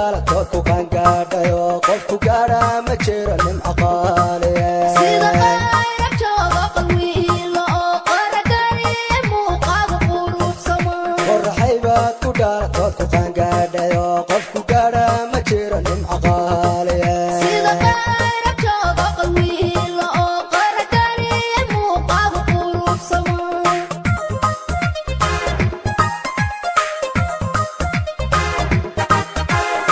dhaala dadku qaangaadhayo qofku gaadha ma jiro nin aqaaliye sida qayra jooga qalwiilo oo qarakani muuqaada quruxsama qorraxay baad ku dhaala dadku qaangaadhayo qofku gaadha ma jiro nin aqaaliye sida qayra jooga qalwiilo oo qarakani muuqaada quruxsama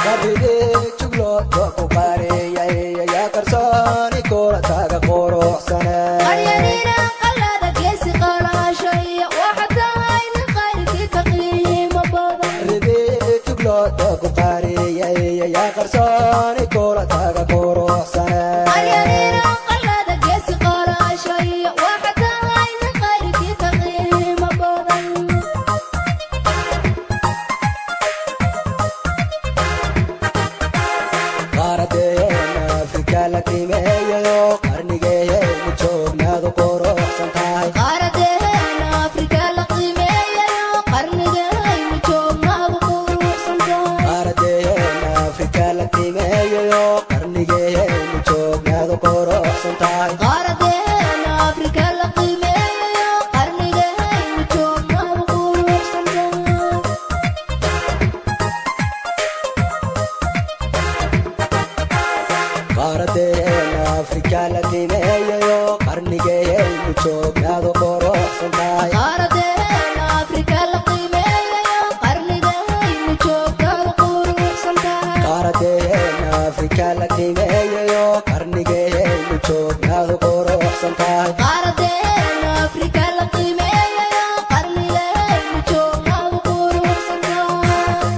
qabridee juglo dadku qaariyay yaa qarsooni kula taaga quruxsane qaryadina qalada geesi qalaashay waxa tahay nin qayrkii ka qiimo badan ridee juglo dadku qaariyay yaa qarsooni kula taaga quruxsane qaryadina qalada geesi qalaashay waxa tahay nin qayrkii ka qiimo badan qaaradeena afrika la qiimeeyayo qarnigeeyaynu joognaadu quruxsan tahay qaaradeena afrika la qiimeeyayo qarnigaynu joognaadu quruxsantahay qaaradeena afrika la qiimeeyayo qarnigeeyaynu joognaadu quruxsan tahay qaaradeena afrika la qiimeeyayo qarnigaynu joognaadu quruxsantahay qaaradeena afrika la qiimeeyayo qarnigeeyaynu joognaadu quruxsan tahay qaaradeena afrika la qiimeeyayo qarnigaynu joognaadu quruxsantahay qaaradeena afrika la qiimeeyayo qarnigeeyaynu joognaadu quruxsan tahay qaaradeena afrika la qiimeeyayo qarnigaynu joognaadu quruxsantahay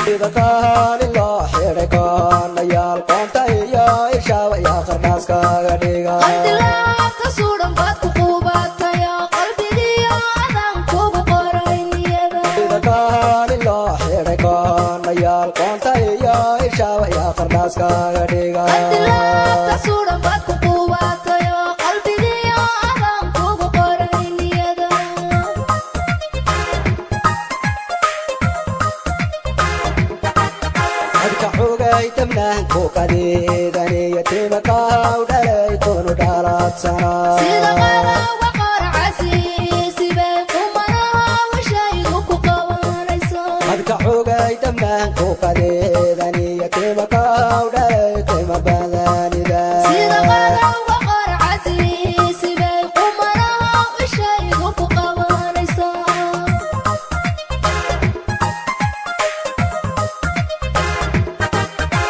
sida qaali loo xiray koonayaal qoonta iyo ishaaba yaa qarnaaskaaga dhiga qaldilaabta suudhan baad ku quubatayo qalbigiyo adan kugu qoray niyada sida qaali loo xiray koonayaal qoonta iyo ishaaba yaa qarnaaskaaga dhiga qaldilaabta suudhan baad ku quubatayo qalbigiyo adan kugu qoray niyada adka xogay dabnaanku qadeedaniyo timakaaw dhalay kunu dhalaadsanaa sida qadawa qoracasi sibay qumanaha washaydu ku qabanayso adka xogay dabnaanku qadeedaniyo timakaaw dhalay qiimo badanida sida qadawa qoracasi sibay qumanaha washaydu ku qabanayso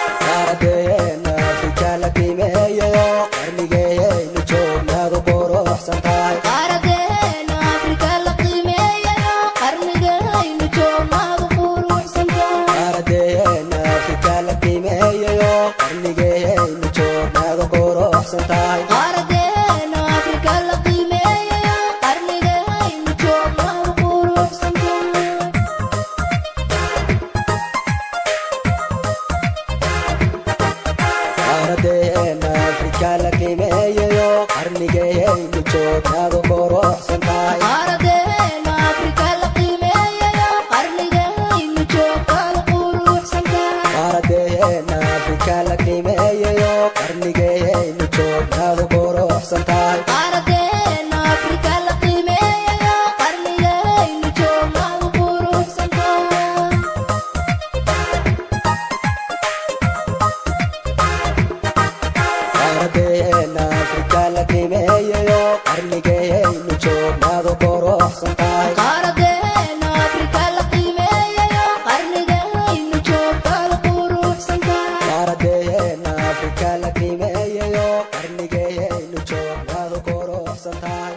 qaaradeena afrika la qiimeeyayo qarnigeeyaynu joognaadu quruxsan tahay qaaradeena afrika la qiimeeyayo qarnigaynu joognaadu quruxsantahay qaaradeena afrika la qiimeeyayo qarnigeeyaynu joognaadu quruxsan tahay qaaradeena afrika la qiimeeyayo qarnigaynu joognaadu quruxsantahay qaaradeena afrika la qiimeeyayo qarnigeeyaynu joognaadu quruxsan tahay qaaradeena afrika la qiimeeyayo qarnigaynu joognaadu quruxsantahay qaaradeena afrika la qiimeeyayo qarnigeeyaynu joognaadu quruxsan tahay qaaradeena afrika la qiimeeyayo qarnigaynu joognaadu quruxsantahay qaaradeena afrika la qiimeeyayo qarnigeeyaynu joognaadu quruxsan tahay qaaradeena afrika la qiimeeyayo qarnigaynu joognaadu quruxsantahay qaaradeena afrika la qiimeeyayo qarnigeeyaynu joognaadu quruxsan tahay